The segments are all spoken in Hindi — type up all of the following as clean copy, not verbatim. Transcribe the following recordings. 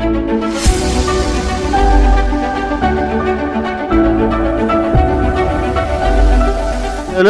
हेलो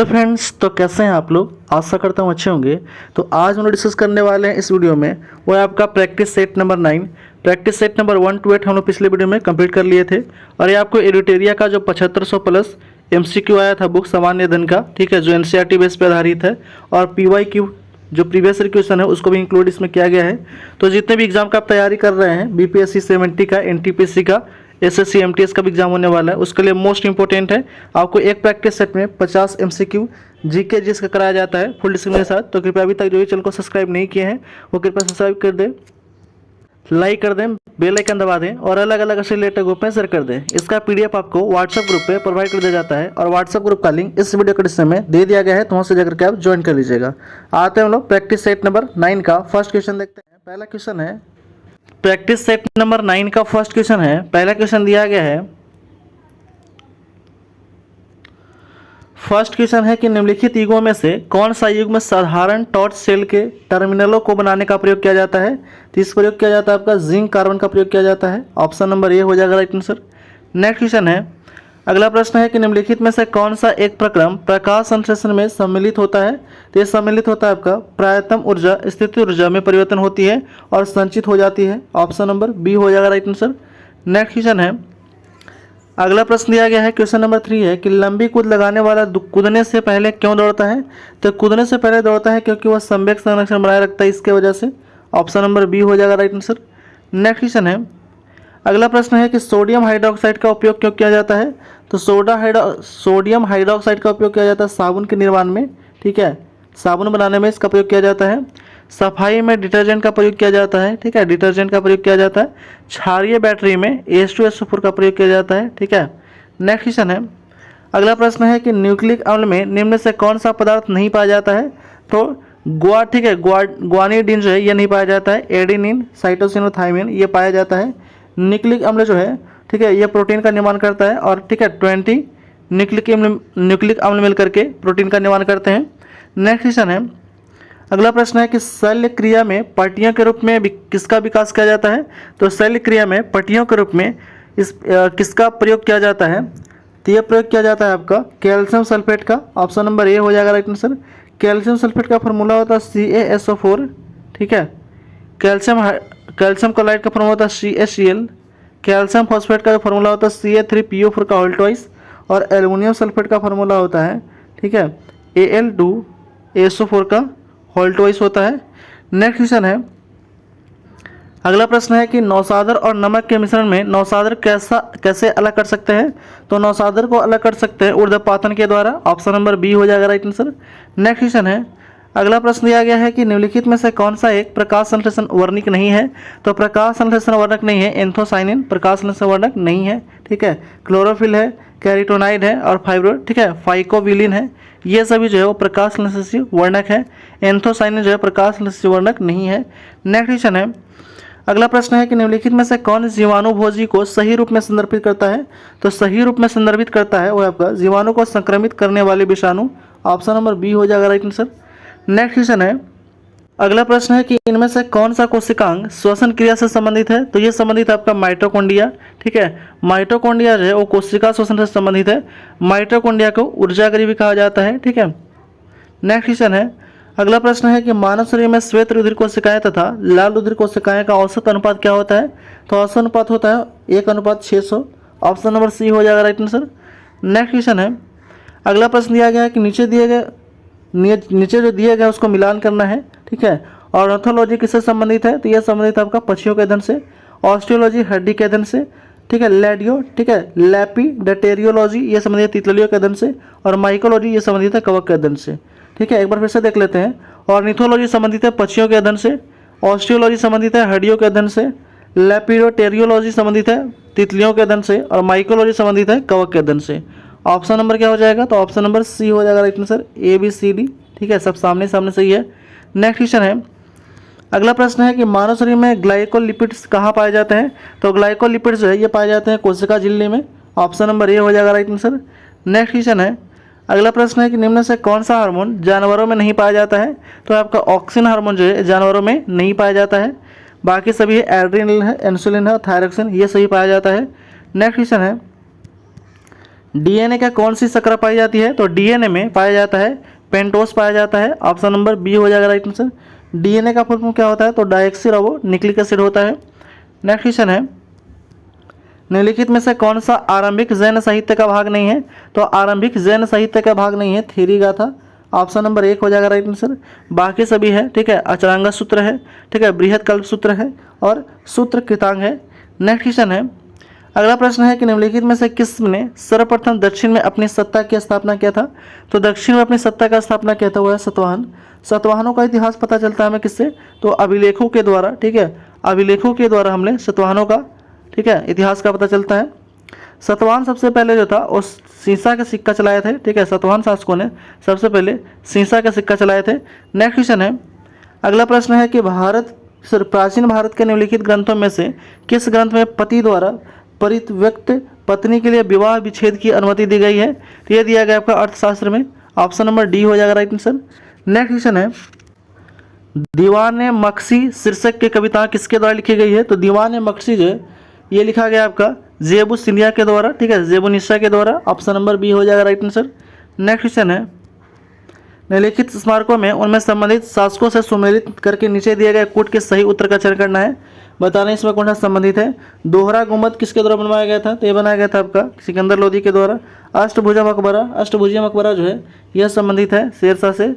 फ्रेंड्स, तो कैसे हैं आप लोग। आशा करता हूँ अच्छे होंगे। तो आज हम लोग डिस्कस करने वाले हैं इस वीडियो में वो है आपका practice set number 9। Practice set number 1 to 8 हम लोग पिछले वीडियो में कंप्लीट कर लिए थे और ये आपको एडिटोरिया का जो 7500 प्लस MCQ आया था बुक सामान्य अध्ययन का, ठीक है, जो NCERT बेस पे आधारित है और PYQ जो प्रीवियस ईयर क्वेश्चन है उसको भी इंक्लूड इसमें किया गया है। तो जितने भी एग्जाम का आप तैयारी कर रहे हैं, BPSC 70 का, NTPC का, SSC MTS का भी एग्जाम होने वाला है, उसके लिए मोस्ट इंपॉर्टेंट है आपको एक प्रैक्टिस सेट में 50 MCQ GK जिसका कराया जाता है फुल डिस्क्रिप्शन के साथ। तो कृपया अभी तक जो भी चैनल को सब्सक्राइब नहीं किए हैं वो कृपया सब्सक्राइब कर दें, लाइक कर दें, बेल आइकन दबा दें और अलग अलग ऐसे रिलेटेड ग्रुप में शेयर कर दें। इसका PDF आपको व्हाट्सएप ग्रुप पे प्रोवाइड कर दिया जाता है और व्हाट्सएप ग्रुप का लिंक इस वीडियो के डिस्क्रिप्शन में दे दिया गया है, तो वहाँ से जाकर के आप ज्वाइन कर लीजिएगा। आते हैं हम लोग प्रैक्टिस सेट नंबर 9 का फर्स्ट क्वेश्चन देखते हैं। पहला क्वेश्चन है प्रैक्टिस सेट नंबर 9 का फर्स्ट क्वेश्चन है। पहला क्वेश्चन दिया गया है, फर्स्ट क्वेश्चन है कि निम्नलिखित युगों में से कौन सा युग में साधारण टॉर्च सेल के टर्मिनलों को बनाने का प्रयोग किया जाता है। तो इस प्रयोग किया जाता है आपका जिंक कार्बन का प्रयोग किया जाता है। ऑप्शन नंबर ए हो जाएगा राइट आंसर। नेक्स्ट क्वेश्चन है, अगला प्रश्न है कि निम्नलिखित में से कौन सा एक प्रक्रम प्रकाश संश्लेषण में सम्मिलित होता है। तो ये सम्मिलित होता है आपका प्रायतम ऊर्जा स्थितिज ऊर्जा में परिवर्तन होती है और संचित हो जाती है। ऑप्शन नंबर बी हो जाएगा राइट आंसर। नेक्स्ट क्वेश्चन है, अगला प्रश्न दिया गया है क्वेश्चन नंबर 3 है कि लंबी कूद लगाने वाला कूदने से पहले क्यों दौड़ता है। तो कूदने से पहले दौड़ता है क्योंकि वह संवेग संरक्षण बनाए रखता है, इसके वजह से। ऑप्शन नंबर बी हो जाएगा राइट आंसर। नेक्स्ट क्वेश्चन है, अगला प्रश्न है कि सोडियम हाइड्रोक्साइड का उपयोग क्यों किया जाता है। तो सोडियम हाइड्रोक्साइड का उपयोग किया जाता है साबुन के निर्माण में, ठीक है, साबुन बनाने में इसका प्रयोग किया जाता है। सफाई में डिटर्जेंट का प्रयोग किया जाता है, ठीक है, डिटर्जेंट का प्रयोग किया जाता है। क्षारीय बैटरी में H2SO4 का प्रयोग किया जाता है, ठीक है। नेक्स्ट क्वेश्चन है, अगला प्रश्न है कि न्यूक्लिक अम्ल में निम्न से कौन सा पदार्थ नहीं पाया जाता है। तो ठीक है, ग्वानिडीन जो है ये नहीं पाया जाता है। एडेनिन, साइटोसिन और थायमिन ये पाया जाता है। न्यूक्लिक अम्ल जो है, ठीक है, ये प्रोटीन का निर्माण करता है और ठीक है 20 न्यूक्लिक अम्ल मिलकर के प्रोटीन का निर्माण करते हैं। नेक्स्ट क्वेश्चन है, अगला प्रश्न है कि शल्य क्रिया में पट्टियों के रूप में किसका विकास किया जाता है। तो शल्य क्रिया में पट्टियों के रूप में किसका प्रयोग किया जाता है। तो यह प्रयोग किया जाता है आपका कैल्शियम सल्फेट का। ऑप्शन नंबर ए हो जाएगा राइट आंसर। कैल्शियम सल्फेट का फार्मूला होता है CaSO4, ठीक है। कैल्शियम क्लोराइड का फार्मूला होता है CaCl। कैल्शियम फॉस्फेट का फार्मूला होता है Ca3PO4 का होल ट्वाइस और एल्युमिनियम सल्फेट का फार्मूला होता है, ठीक है, Al2SO4 का होल ट्वाइस होता है। नेक्स्ट क्वेश्चन है, अगला प्रश्न है कि नौसादर और नमक के मिश्रण में नौसादर कैसे अलग कर सकते हैं। तो नौसादर को अलग कर सकते हैं ऊर्ध्वपातन के द्वारा। ऑप्शन नंबर बी हो जाएगा राइट आंसर। नेक्स्ट क्वेश्चन है, अगला प्रश्न दिया गया है कि निम्नलिखित में से कौन सा एक प्रकाश संश्लेषण वर्णिक नहीं है। तो प्रकाश संश्लेषण वर्णक नहीं है एंथोसाइनिन, प्रकाश संश्लेषण वर्णक नहीं है, ठीक है। क्लोरोफिल है, कैरिटोनाइड है और फाइब्रोइड, ठीक है, फाइकोविलिन है, ये सभी जो है वो प्रकाश संश्लेषी वर्णक है। एंथोसाइनिन जो है प्रकाश संश्लेषी वर्णक नहीं है। नेक्स्ट क्वेश्चन है, अगला प्रश्न है कि निम्नलिखित में से कौन जीवाणुभोजी को सही रूप में संदर्भित करता है। तो सही रूप में संदर्भित करता है वो आपका जीवाणु को संक्रमित करने वाले विषाणु। ऑप्शन नंबर बी हो जाएगा राइट आंसर। नेक्स्ट क्वेश्चन है, अगला प्रश्न है कि इनमें से कौन सा कोशिकांग श्वसन क्रिया से संबंधित है। तो ये संबंधित है आपका माइटोकॉन्ड्रिया, ठीक है। माइटोकॉन्ड्रिया जो है वो कोशिका श्वसन से संबंधित है। माइटोकॉन्ड्रिया को ऊर्जागरी भी कहा जाता है, ठीक है। नेक्स्ट क्वेश्चन है, अगला प्रश्न है कि मानव शरीर में श्वेत रुधिर कोशिकाएं तथा लाल रुधिर कोशिकाएं का औसत अनुपात क्या होता है। तो औसत अनुपात होता है 1:600। ऑप्शन नंबर सी हो जाएगा राइट आंसर। नेक्स्ट क्वेश्चन है, अगला प्रश्न दिया गया है कि नीचे जो दिए गए उसको मिलान करना है, ठीक है। और ऑर्थोलॉजी किससे संबंधित है। तो यह संबंधित है आपका पक्षियों के अध्ययन से। ऑस्टियोलॉजी हड्डी के अध्ययन से, ठीक है। लैडियो, ठीक है, लैपिडेटेरियोलॉजी ये संबंधित है तितलियों के अध्ययन से और माइकोलॉजी ये संबंधित है कवक के अध्ययन से, ठीक है। एक बार फिर से देख लेते हैं। ऑर्निथोलॉजी संबंधित है पक्षियों के अध्ययन से। ऑस्टियोलॉजी संबंधित है हड्डियों के अध्ययन से। लैपिडेटेरियोलॉजी संबंधित है तितलियों के अध्ययन से और माइकोलॉजी संबंधित है कवक के अध्ययन से। ऑप्शन नंबर क्या हो जाएगा। तो ऑप्शन नंबर सी हो जाएगा राइट आंसर। ABCD, ठीक है, सब सामने सामने सही है। नेक्स्ट क्वेश्चन है, अगला प्रश्न है कि मानव शरीर में ग्लाइकोलिपिड्स कहाँ पाए जाते हैं। तो ग्लाइकोलिपिड्स जो है ये पाए जाते हैं कोशिका झिल्ली में। ऑप्शन नंबर ए हो जाएगा राइट आंसर। नेक्स्ट क्वेश्चन है, अगला प्रश्न है कि निम्न से कौन सा हार्मोन जानवरों में नहीं पाया जाता है। तो आपका ऑक्सिन हार्मोन जो है जानवरों में नहीं पाया जाता है। बाकी सभी है एड्रेनलिन है, इंसुलिन है और थायरोक्सिन, ये सभी पाया जाता है। नेक्स्ट क्वेश्चन है डीएनए का कौन सी शर्करा पाई जाती है? तो डीएनए में पाया जाता है पेंटोस पाया जाता है। ऑप्शन नंबर बी हो जाएगा राइट आंसर। डीएनए का फुल फॉर्म क्या होता है? तो डायऑक्सी न्यूक्लिक एसिड होता है। नेक्स्ट क्वेश्चन है निम्नलिखित में से कौन सा आरंभिक जैन साहित्य का भाग नहीं है? तो आरंभिक जैन साहित्य का भाग नहीं है थेरी गाथा। ऑप्शन नंबर 1 हो जाएगा राइट आंसर। बाकी सभी है, ठीक है, अचरांगा सूत्र है, ठीक है, बृहद कल्प सूत्र है और सूत्र कृतांग है। नेक्स्ट क्वेश्चन है अगला प्रश्न है कि निम्नलिखित में से किसने सर्वप्रथम दक्षिण में अपनी सत्ता की स्थापना किया था? तो दक्षिण में अपनी सत्ता का स्थापना किया था वो है सतवाहन। सतवाहनों का इतिहास पता चलता है हमें किससे? तो अभिलेखों के द्वारा, ठीक है, अभिलेखों के द्वारा हमने सतवाहनों का, ठीक है, इतिहास का पता चलता है। सतवाहन सबसे पहले जो था वो सीसा का सिक्का चलाए थे, ठीक है, सतवाहन शासकों ने सबसे पहले सीसा का सिक्का चलाए थे। नेक्स्ट क्वेश्चन है अगला प्रश्न है कि प्राचीन भारत के निम्नलिखित ग्रंथों में से किस ग्रंथ में पति द्वारा परित्यक्त पत्नी के लिए विवाह विच्छेद की अनुमति दी गई है? तो ये दिया गया आपका अर्थशास्त्र में। ऑप्शन नंबर डी हो जाएगा राइट आंसर। नेक्स्ट क्वेश्चन है दीवान मक्सी शीर्षक की कविता किसके द्वारा लिखी गई है? तो दीवान मक्सी जो है ये लिखा गया आपका जेबू सिंधिया के द्वारा, ठीक है, जेबू निशा के द्वारा। ऑप्शन नंबर बी हो जाएगा राइट आंसर। नेक्स्ट क्वेश्चन है निम्नलिखित स्मारकों में उनमें संबंधित शासकों से सुमेलित करके नीचे दिए गए कूट के सही उत्तर का चयन करना है। बताना इसमें कौन सा संबंधित है? दोहरा गुंबद किसके द्वारा बनवाया गया था? तो ये बनाया गया था आपका सिकंदर लोदी के द्वारा। अष्टभुजा मकबरा जो है यह संबंधित है शेरशाह से।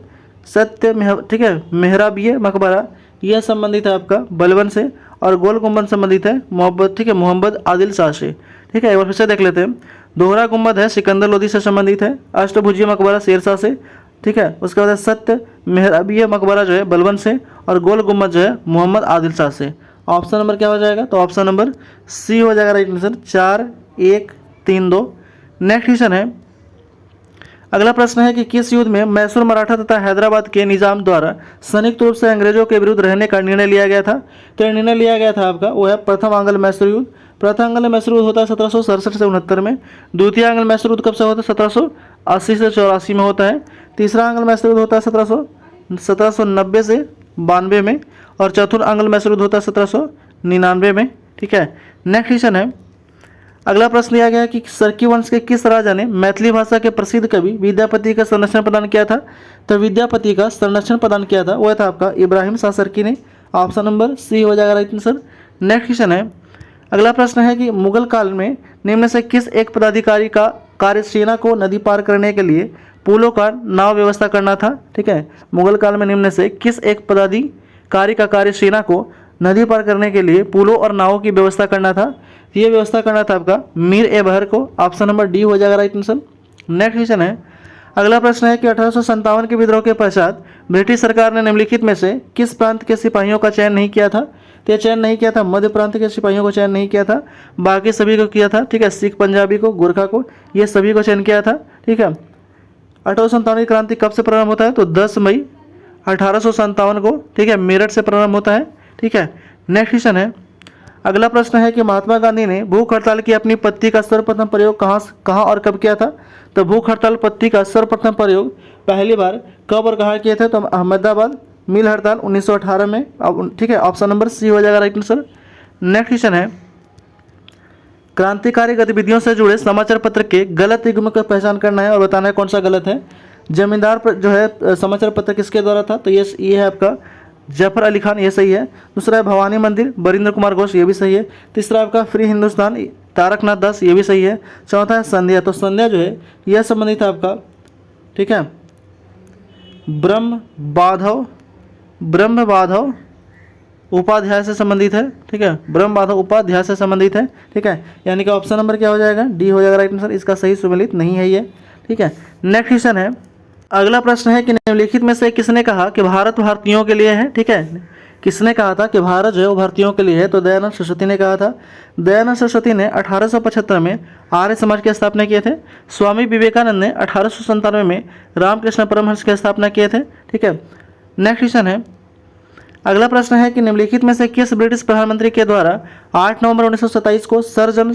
ठीक है, मेहराबिया मकबरा यह संबंधित है आपका बलबन से। और गोल गुंबद संबंधित है मोहब्बत, ठीक है, मोहम्मद आदिल शाह से। ठीक है, एक बार फिर से देख लेते हैं। दोहरा गुंबद है सिकंदर लोदी से संबंधित है। अष्टभुजीय मकबरा शेरशाह से, ठीक है। उसके बाद सत्य मेहराबिया मकबरा जो है बलबन से और गोल गुंबद जो है मोहम्मद आदिल शाह से। ऑप्शन नंबर क्या हो जाएगा? तो ऑप्शन नंबर सी हो जाएगा राइट आंसर, 4, 1, 3, 2। नेक्स्ट क्वेश्चन है अगला प्रश्न है कि किस युद्ध में मैसूर मराठा तथा हैदराबाद के निजाम द्वारा संयुक्त रूप से अंग्रेजों के विरुद्ध रहने का निर्णय लिया गया था? तो निर्णय लिया गया था आपका वो है प्रथम आंग्ल मैसूर युद्ध। प्रथम आंग्ल मैसूर युद्ध होता है 1767 से 69 में। द्वितीय आंग्ल मैसूर युद्ध कब से होता है? 1780 से 84 में होता है। तीसरा आंग्ल मैसूर युद्ध होता है 1790 से 92 में। और चतुर्थ आंग्ल मैसूर युद्ध होता है 1799 में। ठीक है, नेक्स्ट क्वेश्चन है अगला प्रश्न लिया गया कि सरकी वंश के किस राजा ने मैथिली भाषा के प्रसिद्ध कवि विद्यापति का संरक्षण प्रदान किया था? तो विद्यापति का संरक्षण प्रदान किया था वह था आपका इब्राहिम शाह सरकी ने। ऑप्शन नंबर सी हो जाएगा राइट आंसर। नेक्स्ट क्वेश्चन है अगला प्रश्न है कि मुगल काल में निम्न से किस एक पदाधिकारी का कार्य सेना को नदी पार करने के लिए पुलों का नाव व्यवस्था करना था? ठीक है, मुगल काल में निम्न से किस एक पदाधिकारी का कार्य सेना को नदी पार करने के लिए पुलों और नावों की व्यवस्था करना था? ये व्यवस्था करना था आपका मीर ए बहर को। ऑप्शन नंबर डी हो जाएगा राइट आंसर। नेक्स्ट क्वेश्चन है अगला प्रश्न है कि 1857 के विद्रोह के पश्चात ब्रिटिश सरकार ने निम्नलिखित में से किस प्रांत के सिपाहियों का चयन नहीं किया था? तो ये चयन नहीं किया था मध्य प्रांत के सिपाहियों को चयन नहीं किया था, बाकी सभी को किया था। ठीक है, सिख, पंजाबी को, गोरखा को, ये सभी को चयन किया था। ठीक है, 1857 की क्रांति कब से प्रारंभ होता है? तो 10 मई 1857 को, ठीक है, मेरठ से प्रारंभ होता है। ठीक है, नेक्स्ट क्वेश्चन है अगला प्रश्न है कि महात्मा गांधी ने भूख हड़ताल की अपनी पत्ती का सर्वप्रथम प्रयोग कहाँ और कब किया था? तो भूख हड़ताल पत्ती का सर्वप्रथम प्रयोग पहली बार कब और कहाँ किए थे? तो अहमदाबाद मिल हड़ताल 1918 में। ठीक है, ऑप्शन नंबर सी हो जाएगा राइट आंसर। नेक्स्ट क्वेश्चन है क्रांतिकारी गतिविधियों से जुड़े समाचार पत्र के गलत युग्म का पहचान करना है और बताना है कौन सा गलत है। जमींदार पर जो है समाचार पत्र किसके द्वारा था? तो ये है आपका जफर अली खान, ये सही है। दूसरा है भवानी मंदिर, बरिंद्र कुमार घोष, ये भी सही है। तीसरा आपका फ्री हिंदुस्तान, तारकनाथ दास, ये भी सही है। चौथा है संध्या, तो संध्या जो है यह संबंधित है आपका, ठीक है, ब्रह्म बाधव उपाध्याय से संबंधित है। ठीक है, ब्रह्म बाधव उपाध्याय से संबंधित है। ठीक है, यानी कि ऑप्शन नंबर क्या हो जाएगा? डी हो जाएगा राइट आंसर। इसका सही सुमेलित नहीं है ये। ठीक है, नेक्स्ट क्वेश्चन है अगला प्रश्न है कि निम्नलिखित में से किसने कहा कि भारत भारतीयों के लिए है? ठीक है, किसने कहा था कि भारत जो है वो भारतीयों के लिए है? तो दयानंद सरस्वती ने कहा था। दयानंद सरस्वती ने 1875 में आर्य समाज की स्थापना किए थे। स्वामी विवेकानंद ने 1897 में रामकृष्ण परमहंस की स्थापना किए थे। ठीक है, नेक्स्ट क्वेश्चन है अगला प्रश्न है कि निम्नलिखित में से किस ब्रिटिश प्रधानमंत्री के द्वारा 8 नवंबर 1927 को सर जॉन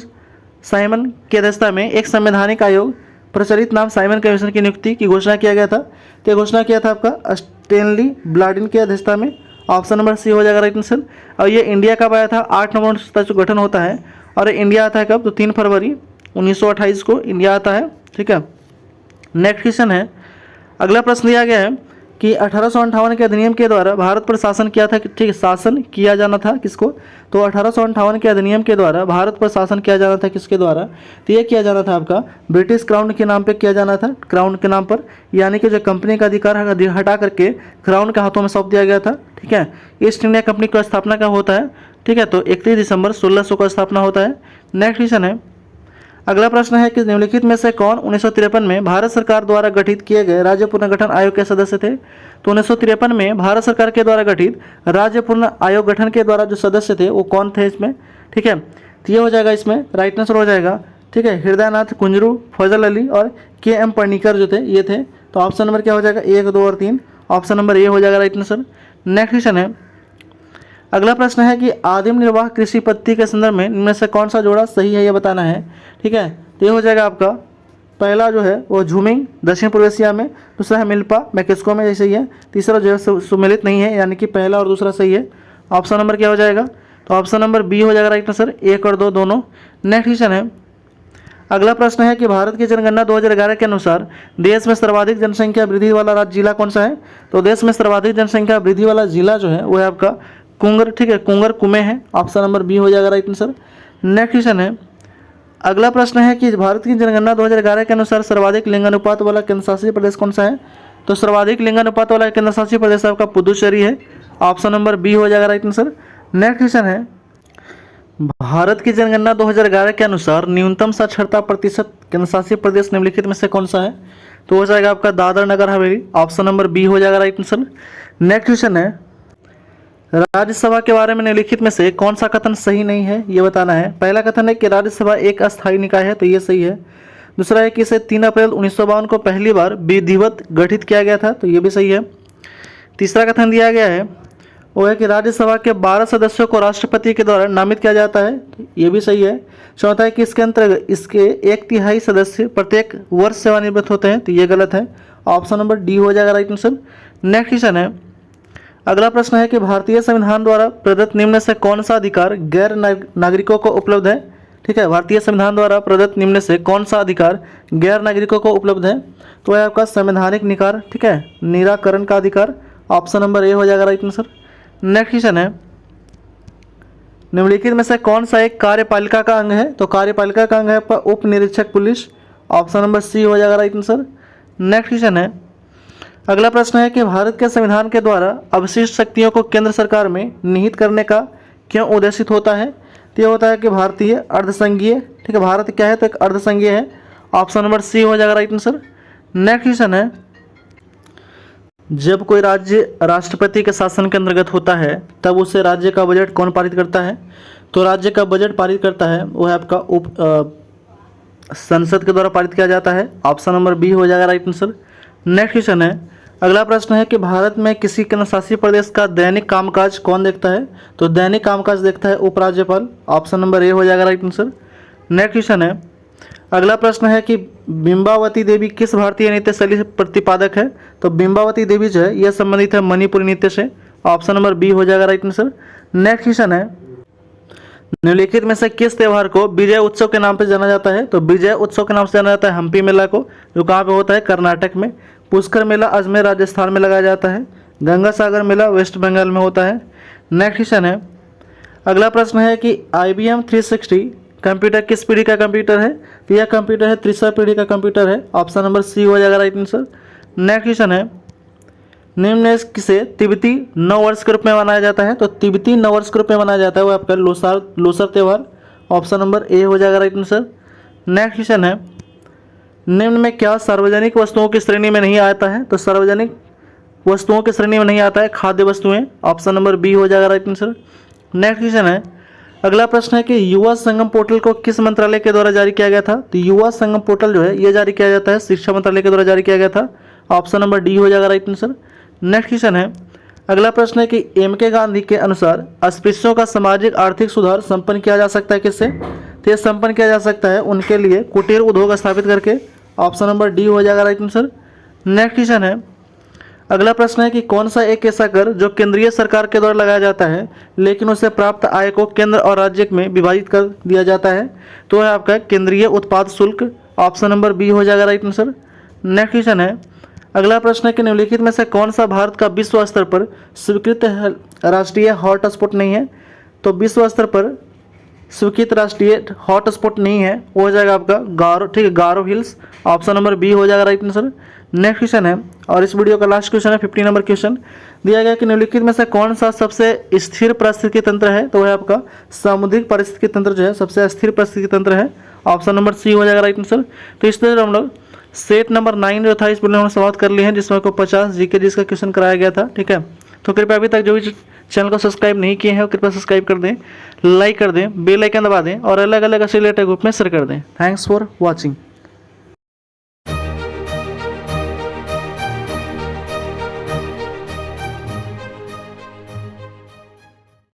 साइमन की अध्यक्षता में एक संवैधानिक आयोग प्रचलित नाम साइमन कमीशन की नियुक्ति की घोषणा किया गया था? तो घोषणा किया था आपका स्टेनली ब्लाडिन की अध्यक्षता में। ऑप्शन नंबर सी हो जाएगा राइट आंसर। और ये इंडिया कब आया था, 8 नवंबर तक जो गठन होता है, और इंडिया आता है कब, तो 3 फरवरी 1928 को इंडिया आता है। ठीक है, नेक्स्ट क्वेश्चन है, अगला प्रश्न दिया गया है कि 1858 के अधिनियम के द्वारा भारत पर शासन किया था, ठीक है, शासन किया जाना था किसको, तो 1858 के अधिनियम के द्वारा भारत पर शासन किया जाना था किसके द्वारा, तो ये किया जाना था आपका ब्रिटिश क्राउन के नाम पे किया जाना था, क्राउन के नाम पर, यानी कि जो कंपनी का अधिकार हटा करके क्राउन के हाथों में सौंप दिया गया था। ठीक है, ईस्ट इंडिया कंपनी की स्थापना कब होता है, ठीक है, तो 31 दिसंबर 1600 को स्थापना होता है। नेक्स्ट क्वेश्चन है, अगला प्रश्न है कि निम्नलिखित में से कौन 1953 में भारत सरकार द्वारा गठित किए गए राज्य पुनर्गठन आयोग के सदस्य थे, तो 1953 में भारत सरकार के द्वारा गठित राज्य पुनः आयोग गठन के द्वारा जो सदस्य थे वो कौन थे इसमें। ठीक है, तो ये हो जाएगा इसमें राइट आंसर हो जाएगा। ठीक है, हृदयनाथ कुंजरू, फजल अली और KM पणिकर जो थे ये थे। तो ऑप्शन नंबर क्या हो जाएगा, 1, 2 और 3, ऑप्शन नंबर ए हो जाएगा राइट आंसर। नेक्स्ट क्वेश्चन है, अगला प्रश्न है कि आदिम निर्वाह कृषि पद्धति के संदर्भ में इनमें से कौन सा जोड़ा सही है ये बताना है। ठीक है, तो ये हो जाएगा आपका पहला जो है वो झूमिंग दक्षिण पूर्व एशिया में, दूसरा है मिल्पा मैक्सिको में जैसे ही है, तीसरा जो है सुमेलित नहीं है, यानी कि पहला और दूसरा सही है। ऑप्शन नंबर क्या हो जाएगा, तो ऑप्शन नंबर बी हो जाएगा राइट आंसर, 1 और 2 दोनों। नेक्स्ट क्वेश्चन है, अगला प्रश्न है कि भारत की जनगणना 2011 के अनुसार देश में सर्वाधिक जनसंख्या वृद्धि वाला राज्य जिला कौन सा है, तो देश में सर्वाधिक जनसंख्या वृद्धि वाला जिला जो है वो है आपका कुंगर। ठीक है, कुंगर कुमे है, ऑप्शन नंबर बी हो जाएगा राइट आंसर। नेक्स्ट क्वेश्चन है, अगला प्रश्न है कि भारत की जनगणना 2011 के अनुसार सर्वाधिक लिंगानुपात वाला केंद्रशासित प्रदेश कौन सा है, तो सर्वाधिक लिंगानुपात वाला केंद्रशासित प्रदेश आपका पुदुचेरी है, ऑप्शन नंबर बी हो जाएगा राइट आंसर। नेक्स्ट क्वेश्चन है, भारत की जनगणना 2011 के अनुसार न्यूनतम साक्षरता प्रतिशत केंद्रशासित प्रदेश निम्नलिखित में से कौन सा है, तो हो जाएगा आपका Dadar Nagar Haveli, option number B हो जाएगा राइट आंसर। नेक्स्ट क्वेश्चन है, राज्यसभा के बारे में निम्नलिखित में से कौन सा कथन सही नहीं है ये बताना है। पहला कथन है कि राज्यसभा एक अस्थायी निकाय है, तो ये सही है। दूसरा है कि इसे 3 अप्रैल 1952 को पहली बार विधिवत गठित किया गया था, तो ये भी सही है। तीसरा कथन दिया गया है वो है कि राज्यसभा के 12 सदस्यों को राष्ट्रपति के द्वारा नामित किया जाता है, तो ये भी सही है। चौथा है कि इसके अंतर्गत इसके 1/3 सदस्य प्रत्येक वर्ष सेवानिवृत्त होते हैं, तो ये गलत है, ऑप्शन नंबर डी हो जाएगा राइट आंसर। नेक्स्ट क्वेश्चन है, अगला प्रश्न है कि भारतीय संविधान द्वारा प्रदत्त निम्न से कौन सा अधिकार गैर नागरिकों को उपलब्ध है। ठीक है, भारतीय संविधान द्वारा प्रदत्त निम्न से कौन सा अधिकार गैर नागरिकों को उपलब्ध है, तो है आपका संवैधानिक निकार, ठीक है, निराकरण का अधिकार, ऑप्शन नंबर ए हो जाएगा राइट आंसर। नेक्स्ट क्वेश्चन है, निम्नलिखित में से कौन सा एक कार्यपालिका का अंग है, तो कार्यपालिका का अंग है आपका उप निरीक्षक पुलिस, ऑप्शन नंबर सी हो जाएगा राइट आंसर। नेक्स्ट क्वेश्चन है, अगला प्रश्न है कि भारत के संविधान के द्वारा अवशिष्ट शक्तियों को केंद्र सरकार में निहित करने का क्यों उद्देशित होता है, तो ये होता है कि भारतीय अर्धसंघीय, ठीक है, भारत क्या है तो एक अर्धसंघीय है, ऑप्शन नंबर सी हो जाएगा राइट आंसर। नेक्स्ट क्वेश्चन है, जब कोई राज्य राष्ट्रपति के शासन के अंतर्गत होता है तब उसे राज्य का बजट कौन पारित करता है, तो राज्य का बजट पारित करता है वो है आपका संसद के द्वारा पारित किया जाता है, ऑप्शन नंबर बी हो जाएगा राइट आंसर। नेक्स्ट क्वेश्चन है, अगला प्रश्न है कि भारत में किसी केंद्रशासित प्रदेश का दैनिक कामकाज कौन देखता है, तो दैनिक कामकाज देखता है उपराज्यपाल, ऑप्शन नंबर ए हो जाएगा राइट आंसर। नेक्स्ट क्वेश्चन है, अगला प्रश्न है कि बिंबावती देवी किस भारतीय नृत्य शैली प्रतिपादक है, तो बिंबावती देवी जो है यह संबंधित है मणिपुरी नृत्य से, ऑप्शन नंबर बी हो जाएगा राइट आंसर। नेक्स्ट क्वेश्चन है, निम्नलिखित में से किस त्यौहार को विजय उत्सव के नाम पर जाना जाता है, तो विजय उत्सव के नाम से जाना जाता है हम्पी मेला को, जो कहाँ पे होता है कर्नाटक में। पुष्कर मेला अजमेर राजस्थान में लगाया जाता है। गंगा सागर मेला वेस्ट बंगाल में होता है। नेक्स्ट क्वेश्चन है, अगला प्रश्न है कि IBM 360 कंप्यूटर किस पीढ़ी का कंप्यूटर है, तो यह कंप्यूटर है तीसरा पीढ़ी का कंप्यूटर है, ऑप्शन नंबर सी हो जाएगा राइट आंसर। नेक्स्ट क्वेश्चन है, निम्न में से तिब्बती नव वर्ष के रूप में मनाया जाता है, तो तिब्बती नव वर्ष के रूप में मनाया जाता है वो आपका लोसर त्यौहार, ऑप्शन नंबर ए हो जाएगा राइट आंसर। नेक्स्ट क्वेश्चन है, निम्न में क्या सार्वजनिक वस्तुओं की श्रेणी में नहीं आता है, तो सार्वजनिक वस्तुओं की श्रेणी में नहीं आता है खाद्य वस्तुएं, ऑप्शन नंबर बी हो जाएगा राइट आंसर। नेक्स्ट क्वेश्चन है, अगला प्रश्न है कि युवा संगम पोर्टल को किस मंत्रालय के द्वारा जारी किया गया था, तो युवा संगम पोर्टल जो है ये जारी किया जाता है शिक्षा मंत्रालय के द्वारा जारी किया गया था, ऑप्शन नंबर डी हो जाएगा राइट आंसर। नेक्स्ट क्वेश्चन है, अगला प्रश्न है कि MK गांधी के अनुसार अस्पृश्यों का सामाजिक आर्थिक सुधार संपन्न किया जा सकता है किससे, तो ये संपन्न किया जा सकता है उनके लिए कुटीर उद्योग स्थापित करके, ऑप्शन नंबर डी हो जाएगा राइट आंसर। नेक्स्ट क्वेश्चन है, अगला प्रश्न है कि कौन सा एक ऐसा कर जो केंद्रीय सरकार के द्वारा लगाया जाता है लेकिन उससे प्राप्त आय को केंद्र और राज्य में विभाजित कर दिया जाता है, तो है आपका केंद्रीय उत्पाद शुल्क। ऑप्शन नंबर बी हो जाएगा राइट आंसर। नेक्स्ट क्वेश्चन है, अगला प्रश्न है कि निम्नलिखित में से कौन सा भारत का विश्व स्तर पर स्वीकृत राष्ट्रीय हॉटस्पॉट नहीं है। तो विश्व स्तर पर स्वीकृत राष्ट्रीय हॉटस्पॉट नहीं है, वो हो जाएगा आपका गारो, ठीक है, गारो हिल्स। ऑप्शन नंबर बी हो जाएगा राइट आंसर। नेक्स्ट क्वेश्चन है और इस वीडियो का लास्ट क्वेश्चन है 50 नंबर क्वेश्चन। दिया गया कि निम्नलिखित में से कौन सा सबसे स्थिर पारिस्थितिकी तंत्र है। तो वह आपका सामुद्रिक पारिस्थितिकी तंत्र जो है सबसे स्थिर पारिस्थितिकी तंत्र है। ऑप्शन नंबर सी हो जाएगा राइट आंसर। तो इस तरह हम लोग सेट नंबर 9 जो था इस वीडियो में समाप्त कर लिए हैं, जिसमें को 50 जीके जिसका क्वेश्चन कराया गया था। ठीक है, तो कृपया अभी तक जो भी चैनल को सब्सक्राइब नहीं किए हैं वो कृपया सब्सक्राइब कर दें, लाइक कर दें, बेल आइकन दबा दें और अलग अलग ऐसे रिलेटेड ग्रुप में शेयर कर दें। Thanks for watching.